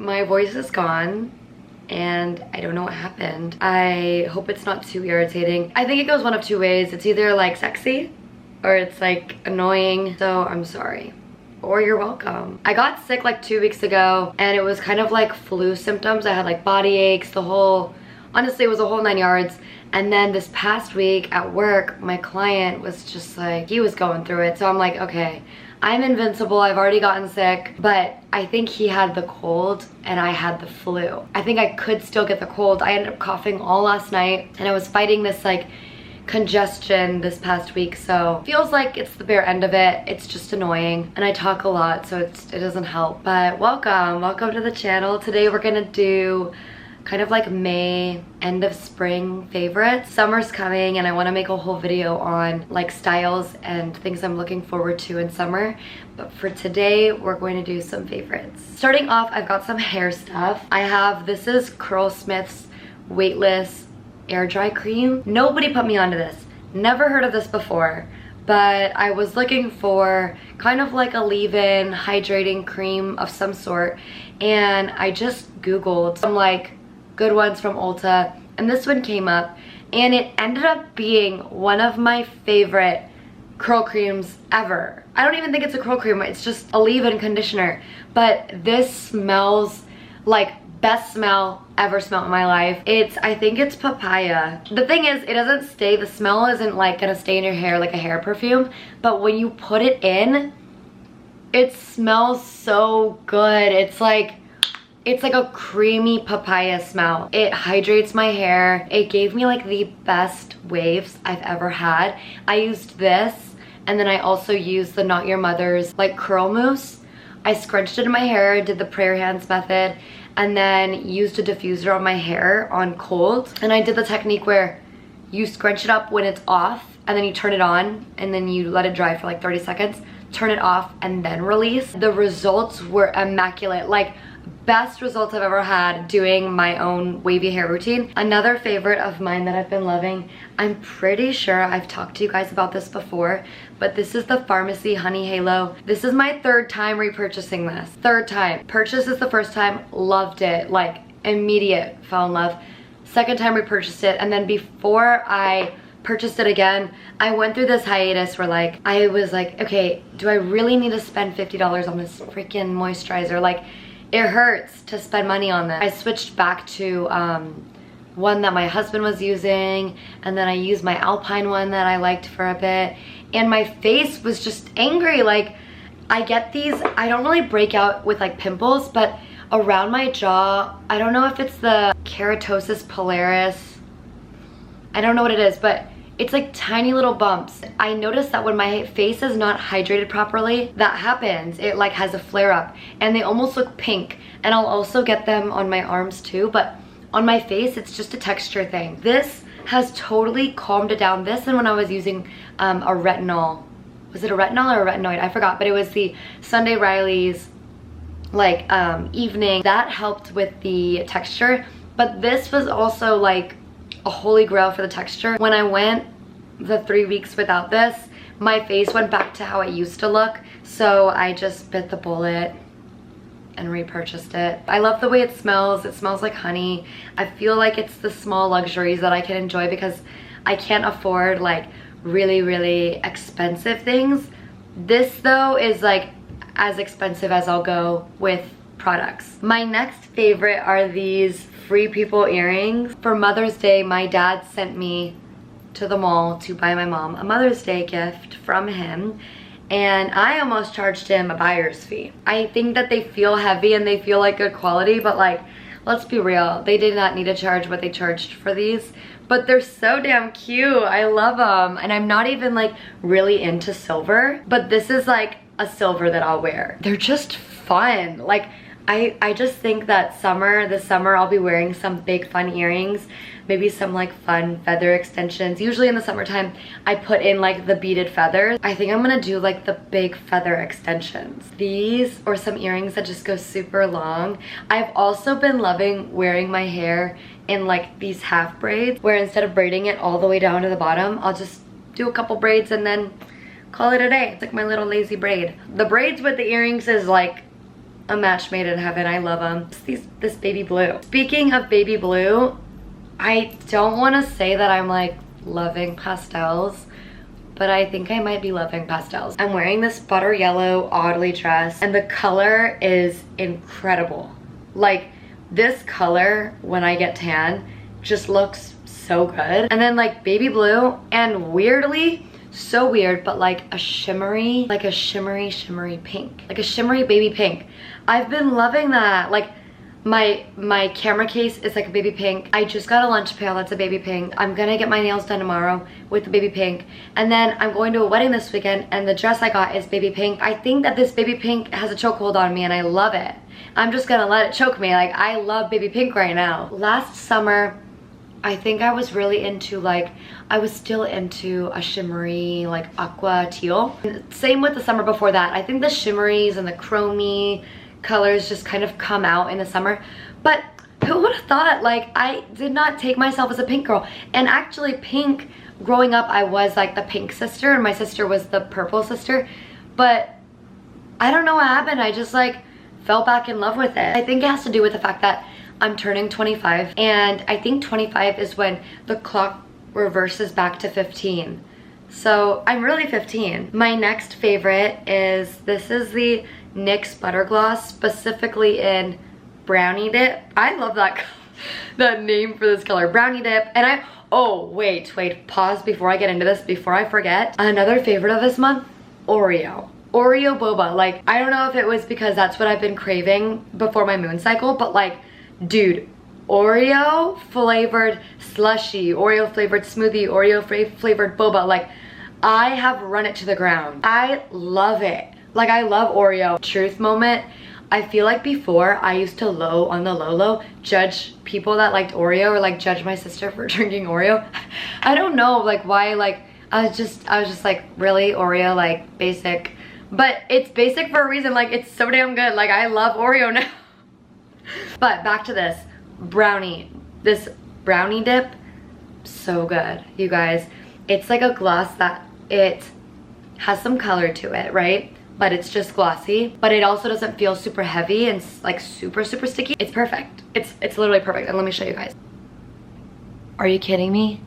my voice is gone and I don't know what happened. I hope it's not too irritating. I think it goes one of two ways. It's either like sexy or it's like annoying, so I'm sorry. Or you're welcome. I got sick like 2 weeks ago and it was kind of like flu symptoms. I had like body aches, honestly it was a whole 9 yards. And then this past week at work, my client was just like, he was going through it. So I'm like, okay, I'm invincible, I've already gotten sick, but I think he had the cold and I had the flu. I think I could still get the cold. I ended up coughing all last night and I was fighting this like congestion this past week, so feels like it's the bare end of it. It's just annoying and I talk a lot, so it doesn't help. But welcome to the channel. Today we're gonna do kind of like May, end of spring favorites. Summer's coming and I want to make a whole video on like styles and things I'm looking forward to in summer. But for today, we're going to do some favorites. Starting off, I've got some hair stuff. This is Curlsmith's Weightless Air Dry Cream. Nobody put me onto this. Never heard of this before. But I was looking for kind of like a leave-in hydrating cream of some sort. And I just Googled some like good ones from Ulta, and this one came up and it ended up being one of my favorite curl creams ever. I don't even think it's a curl cream, it's just a leave-in conditioner, but this smells like best smell ever smelled in my life. I think it's papaya. The thing is, it doesn't stay, the smell isn't like gonna stay in your hair like a hair perfume, but when you put it in, it smells so good. It's like a creamy papaya smell. It hydrates my hair. It gave me like the best waves I've ever had. I used this and then I also used the Not Your Mother's like curl mousse. I scrunched it in my hair, did the prayer hands method, and then used a diffuser on my hair on cold. And I did the technique where you scrunch it up when it's off and then you turn it on and then you let it dry for like 30 seconds, turn it off and then release. The results were immaculate. Like, best results I've ever had doing my own wavy hair routine. Another favorite of mine that I've been loving, I'm pretty sure I've talked to you guys about this before, but this is the Pharmacy Honey Halo. This is my third time repurchasing this. Third time. Purchased this the first time, loved it, like immediate, fell in love. Second time repurchased it, and then before I purchased it again, I went through this hiatus where like, I was like, okay, do I really need to spend $50 on this freaking moisturizer? Like, it hurts to spend money on this. I switched back to one that my husband was using, and then I used my Alpine one that I liked for a bit, and my face was just angry. Like, I get these, I don't really break out with like pimples, but around my jaw, I don't know if it's the keratosis pilaris, I don't know what it is, but it's like tiny little bumps. I noticed that when my face is not hydrated properly, that happens. It like has a flare up and they almost look pink. And I'll also get them on my arms too, but on my face, it's just a texture thing. This has totally calmed it down. This and when I was using a retinol, was it a retinol or a retinoid? I forgot, but it was the Sunday Riley's like evening. That helped with the texture, but this was also like a holy grail for the texture. When I went the 3 weeks without this, my face went back to how it used to look, so I just bit the bullet and repurchased it. I love the way it smells. It smells like honey. I feel like it's the small luxuries that I can enjoy because I can't afford like really expensive things. This though is like as expensive as I'll go with products. My next favorite are these Free People earrings. For Mother's Day, my dad sent me to the mall to buy my mom a Mother's Day gift from him, and I almost charged him a buyer's fee. I think that they feel heavy and they feel like good quality, but like, let's be real, they did not need to charge what they charged for these, but they're so damn cute. I love them, and I'm not even like really into silver, but this is like a silver that I'll wear. They're just fun. Like, I just think that this summer I'll be wearing some big fun earrings, maybe some like fun feather extensions. Usually in the summertime I put in like the beaded feathers. I think I'm gonna do like the big feather extensions. These or some earrings that just go super long. I've also been loving wearing my hair in like these half braids, where instead of braiding it all the way down to the bottom, I'll just do a couple braids and then call it a day. It's like my little lazy braid. The braids with the earrings is like a match made in heaven. I love them. This baby blue. Speaking of baby blue, I don't want to say that I'm like loving pastels, but I think I might be loving pastels. I'm wearing this butter yellow oddly dress, and the color is incredible. Like, this color, when I get tan, just looks so good. And then like baby blue, and weirdly, so weird, but like a shimmery pink. Like a shimmery baby pink. I've been loving that. Like my camera case is like a baby pink. I just got a lunch pail that's a baby pink. I'm gonna get my nails done tomorrow with the baby pink. And then I'm going to a wedding this weekend, and the dress I got is baby pink. I think that this baby pink has a chokehold on me, and I love it. I'm just gonna let it choke me. Like, I love baby pink right now. Last summer, I think I was really into like, I was still into a shimmery like aqua teal. Same with the summer before that. I think the shimmeries and the chromey colors just kind of come out in the summer. But who would have thought, like, I did not take myself as a pink girl. And actually pink, growing up, I was like the pink sister and my sister was the purple sister. But I don't know what happened. I just like fell back in love with it. I think it has to do with the fact that I'm turning 25, and I think 25 is when the clock reverses back to 15. So I'm really 15. My next favorite is, this is the NYX Butter Gloss, specifically in Brownie Dip. I love that name for this color, Brownie Dip. And oh, wait, pause before I get into this, before I forget. Another favorite of this month, Oreo boba. Like, I don't know if it was because that's what I've been craving before my moon cycle, but like, dude, Oreo flavored slushy, Oreo flavored smoothie, Oreo flavored boba. Like, I have run it to the ground. I love it. Like, I love Oreo. Truth moment, I feel like before I used to on the low judge people that liked Oreo, or like judge my sister for drinking Oreo. I don't know like why. Like, I was just like, really, Oreo, like basic. But it's basic for a reason. Like, it's so damn good. Like, I love Oreo now. But back to this brownie dip, so good, you guys. It's like a gloss that it has some color to it, right? But it's just glossy, but it also doesn't feel super heavy and like super sticky. It's perfect. It's literally perfect. And let me show you guys. Are you kidding me?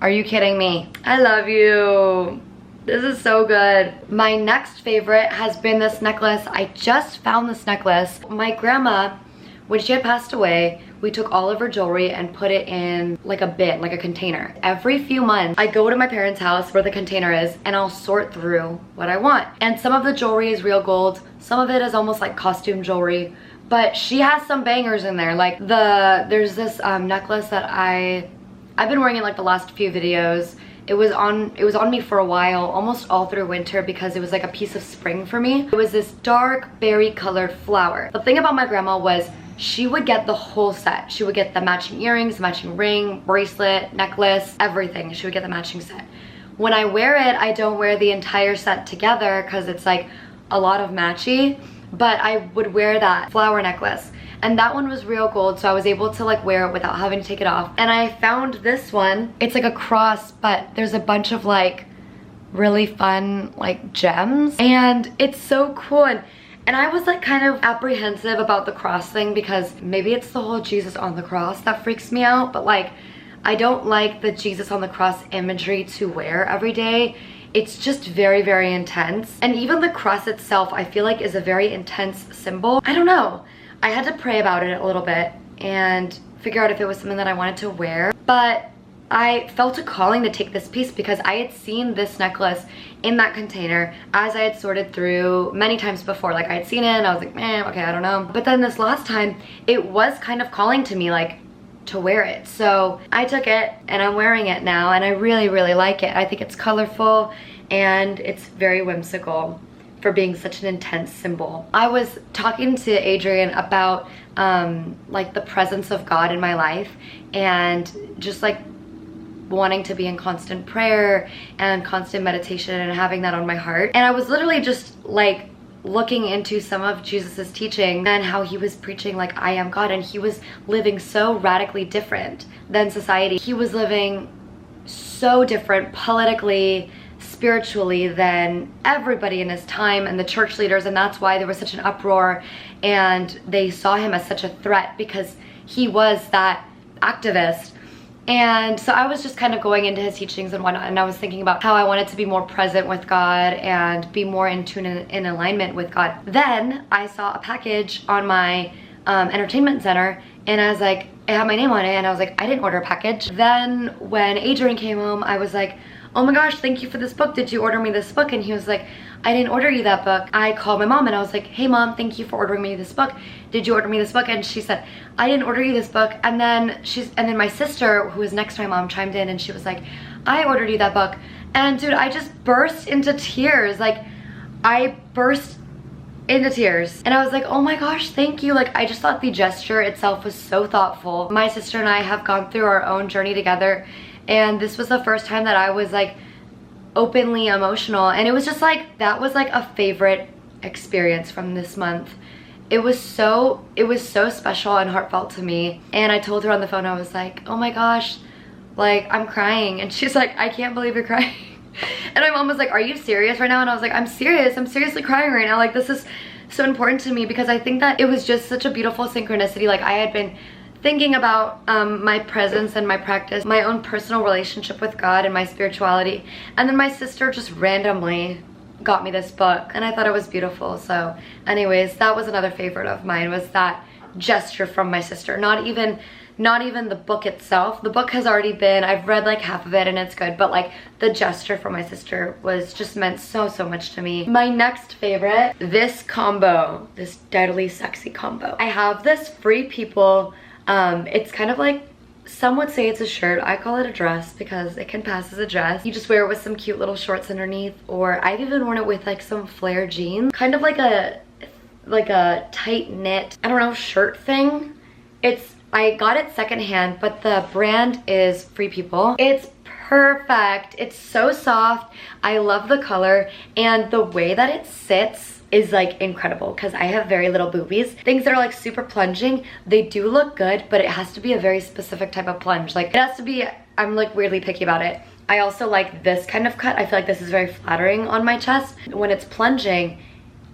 Are you kidding me? I love you. This is so good. My next favorite has been this necklace. I just found this necklace. My grandma, when she had passed away, we took all of her jewelry and put it in like a bin, like a container. Every few months, I go to my parents' house where the container is, and I'll sort through what I want. And some of the jewelry is real gold. Some of it is almost like costume jewelry. But she has some bangers in there. Like there's this necklace that I've been wearing in like the last few videos. It was on me for a while, almost all through winter, because it was like a piece of spring for me. It was this dark berry colored flower. The thing about my grandma was she would get the whole set. She would get the matching earrings, matching ring, bracelet, necklace, everything. She would get the matching set. When I wear it, I don't wear the entire set together because it's like a lot of matchy, but I would wear that flower necklace. And that one was real gold, so I was able to like wear it without having to take it off. And I found this one. It's like a cross, but there's a bunch of like really fun like gems, and it's so cool. And I was like kind of apprehensive about the cross thing, because maybe it's the whole Jesus on the cross that freaks me out, but like, I don't like the Jesus on the cross imagery to wear every day. It's just very intense. And even the cross itself, I feel like, is a very intense symbol. I don't know. I had to pray about it a little bit and figure out if it was something that I wanted to wear. But I felt a calling to take this piece because I had seen this necklace in that container as I had sorted through many times before. Like, I had seen it and I was like, man, okay, I don't know. But then this last time, it was kind of calling to me, like, to wear it. So I took it and I'm wearing it now, and I really like it. I think it's colorful and it's very whimsical for being such an intense symbol. I was talking to Adrian about like the presence of God in my life, and just like wanting to be in constant prayer and constant meditation and having that on my heart. And I was literally just like looking into some of Jesus's teaching and how he was preaching like, I am God, and he was living so radically different than society. He was living so different politically, spiritually than everybody in his time and the church leaders, and that's why there was such an uproar and they saw him as such a threat because he was that activist. And so I was just kind of going into his teachings and whatnot, and I was thinking about how I wanted to be more present with God and be more in tune and in alignment with God. Then I saw a package on my entertainment center, and I was like, it had my name on it, and I was like, I didn't order a package. Then when Adrian came home, I was like, oh my gosh, thank you for this book. Did you order me this book? And he was like, I didn't order you that book. I called my mom and I was like, hey mom, thank you for ordering me this book. Did you order me this book? And she said, I didn't order you this book. And then my sister, who was next to my mom, chimed in and she was like, I ordered you that book. And dude, I just burst into tears. Like, I burst into tears. And I was like, oh my gosh, thank you. Like, I just thought the gesture itself was so thoughtful. My sister and I have gone through our own journey together, and this was the first time that I was like openly emotional, and it was just like, that was like a favorite experience from this month. It was so special and heartfelt to me. And I told her on the phone, I was like, oh my gosh, like, I'm crying. And she's like, I can't believe you're crying. And my mom was like, are you serious right now? And I was like, I'm serious. I'm seriously crying right now. Like, this is so important to me, because I think that it was just such a beautiful synchronicity. Like, I had been thinking about my presence and my practice, my own personal relationship with God and my spirituality. And then my sister just randomly got me this book, and I thought it was beautiful. So anyways, that was another favorite of mine, was that gesture from my sister. Not even the book itself. The book has already been, I've read like half of it and it's good, but like the gesture from my sister was just meant so much to me. My next favorite, this combo, this deadly sexy combo. I have this Free People, it's kind of like, some would say it's a shirt. I call it a dress because it can pass as a dress. You just wear it with some cute little shorts underneath, or I've even worn it with like some flare jeans. Kind of like a tight knit, I don't know, shirt thing. I got it secondhand, but the brand is Free People. It's perfect. It's so soft. I love the color, and the way that it sits is like incredible, because I have very little boobies. Things that are like super plunging, they do look good, but it has to be a very specific type of plunge. Like, it has to be, I'm like weirdly picky about it. I also like this kind of cut. I feel like this is very flattering on my chest. When it's plunging,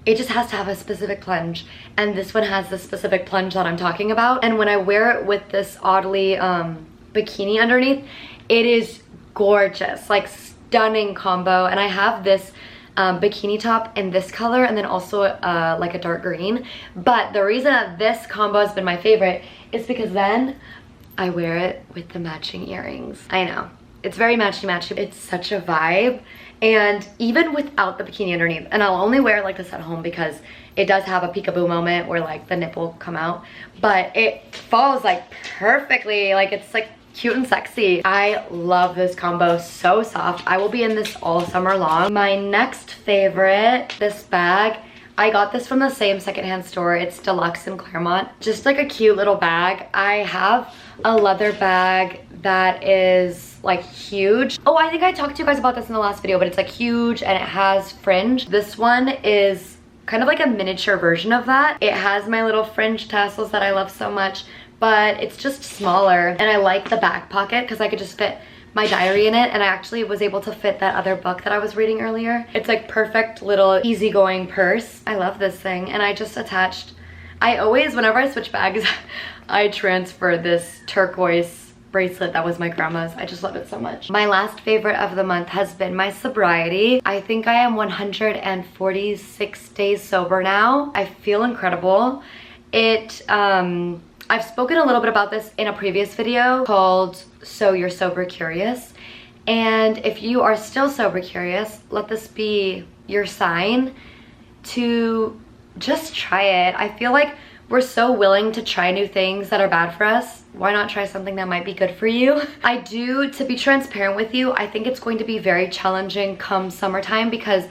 it just has to have a specific plunge, and this one has the specific plunge that I'm talking about. And when I wear it with this oddly bikini underneath, it is gorgeous, like stunning combo. And I have this bikini top in this color, and then also like a dark green. But the reason that this combo has been my favorite is because then I wear it with the matching earrings. I know, it's very matchy-matchy. It's such a vibe. And even without the bikini underneath, and I'll only wear it like this at home because it does have a peekaboo moment where like the nipple come out, but it falls like perfectly. Like, it's like cute and sexy. I love this combo, so soft. I will be in this all summer long. My next favorite, this bag. I got this from the same secondhand store. It's Deluxe in Claremont. Just like a cute little bag. I have a leather bag that is like huge. Oh, I think I talked to you guys about this in the last video, but it's like huge and it has fringe. This one is kind of like a miniature version of that. It has my little fringe tassels that I love so much, but it's just smaller. And I like the back pocket because I could just fit my diary in it, and I actually was able to fit that other book that I was reading earlier. It's like perfect little easygoing purse. I love this thing, and I just attached, I always, whenever I switch bags, I transfer this turquoise bracelet that was my grandma's. I just love it so much. My last favorite of the month has been my sobriety. I think I am 146 days sober now. I feel incredible. I've spoken a little bit about this in a previous video called So You're Sober Curious. And if you are still sober curious, let this be your sign to just try it. I feel like we're so willing to try new things that are bad for us. Why not try something that might be good for you? To be transparent with you, I think it's going to be very challenging come summertime, because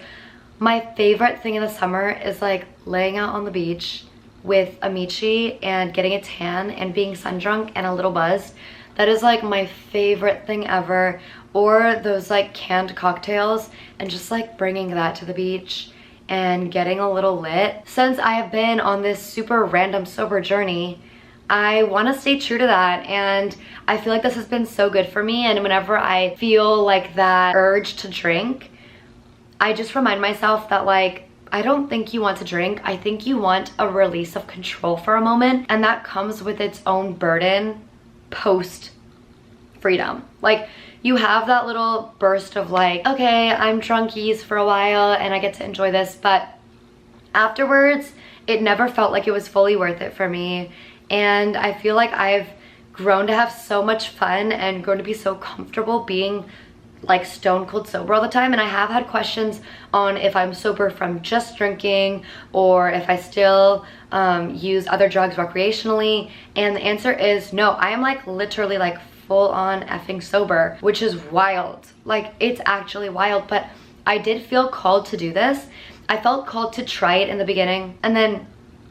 my favorite thing in the summer is like laying out on the beach with a Michi and getting a tan and being sun drunk and a little buzzed. That is like my favorite thing ever. Or those like canned cocktails and just like bringing that to the beach and getting a little lit. Since I have been on this super random sober journey, I want to stay true to that, and I feel like this has been so good for me. And whenever I feel like that urge to drink, I just remind myself that like, I don't think you want to drink. I think you want a release of control for a moment, and that comes with its own burden post freedom. Like, you have that little burst of like, okay, I'm drunkies for a while and I get to enjoy this, but afterwards, it never felt like it was fully worth it for me. And I feel like I've grown to have so much fun and grown to be so comfortable being like stone cold sober all the time. And I have had questions on if I'm sober from just drinking or if I still use other drugs recreationally. And the answer is no. I am like literally like full on effing sober, which is wild. Like, it's actually wild, but I did feel called to do this. I felt called to try it in the beginning, and then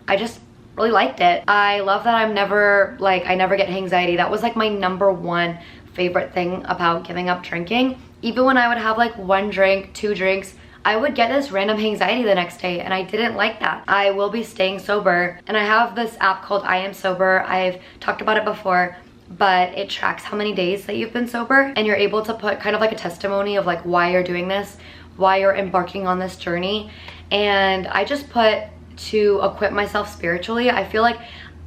I just really liked it. I love that I never get anxiety. That was like my #1 favorite thing about giving up drinking. Even when I would have like 1 drink, 2 drinks, I would get this random anxiety the next day, and I didn't like that. I will be staying sober, and I have this app called I Am Sober. I've talked about it before, but it tracks how many days that you've been sober, and you're able to put kind of like a testimony of like why you're doing this, why you're embarking on this journey. And I just put to equip myself spiritually. I feel like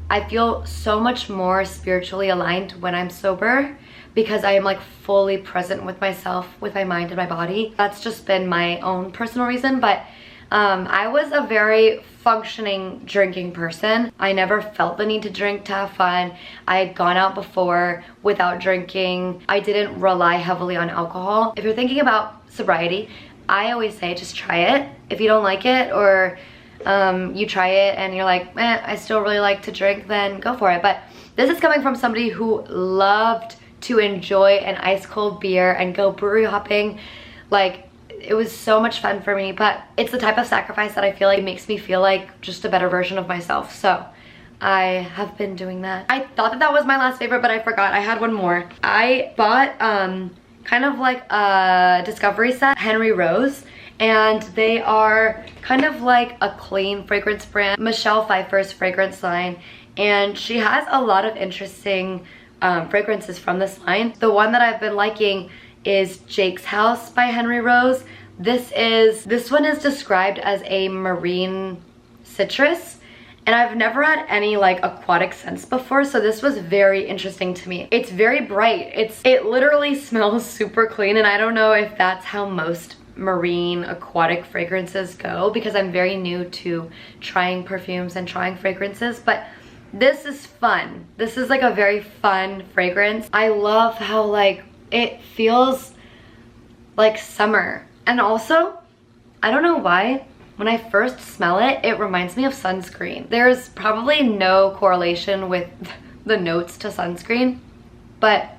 I feel so much more spiritually aligned when I'm sober because I am like fully present with myself, with my mind and my body. That's just been my own personal reason, but I was a very functioning drinking person. I never felt the need to drink to have fun. I had gone out before without drinking. I didn't rely heavily on alcohol. If you're thinking about sobriety, I always say just try it. If you don't like it, or you try it and you're like, I still really like to drink, then go for it. But this is coming from somebody who loved to enjoy an ice cold beer and go brewery hopping. Like, it was so much fun for me, but it's the type of sacrifice that I feel like makes me feel like just a better version of myself. So I have been doing that. I thought that that was my last favorite, but I forgot. I had one more. I bought kind of like a discovery set, Henry Rose, and they are kind of like a clean fragrance brand, Michelle Pfeiffer's fragrance line, and she has a lot of interesting fragrances from this line. The one that I've been liking is Jake's House by Henry Rose. This one is described as a marine citrus, and I've never had any like aquatic scents before, so this was very interesting to me. It's very bright. It literally smells super clean, and I don't know if that's how most marine aquatic fragrances go, because I'm very new to trying perfumes and trying fragrances, but this is fun. This is like a very fun fragrance. I love how like it feels like summer. And also, I don't know why, when I first smell it, it reminds me of sunscreen. There's probably no correlation with the notes to sunscreen, but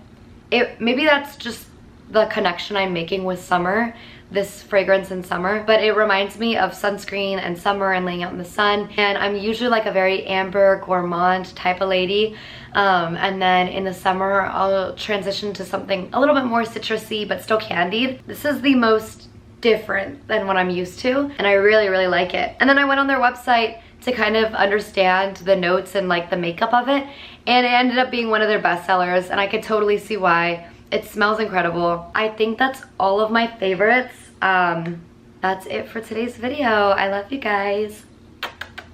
maybe that's just the connection I'm making with summer, this fragrance in summer. But it reminds me of sunscreen and summer and laying out in the sun. And I'm usually like a very amber gourmand type of lady. And then in the summer, I'll transition to something a little bit more citrusy, but still candied. This is the most different than what I'm used to, and I really, really like it. And then I went on their website to kind of understand the notes and like the makeup of it, and it ended up being one of their best sellers, and I could totally see why. It smells incredible. I think that's all of my favorites. That's it for today's video. I love you guys.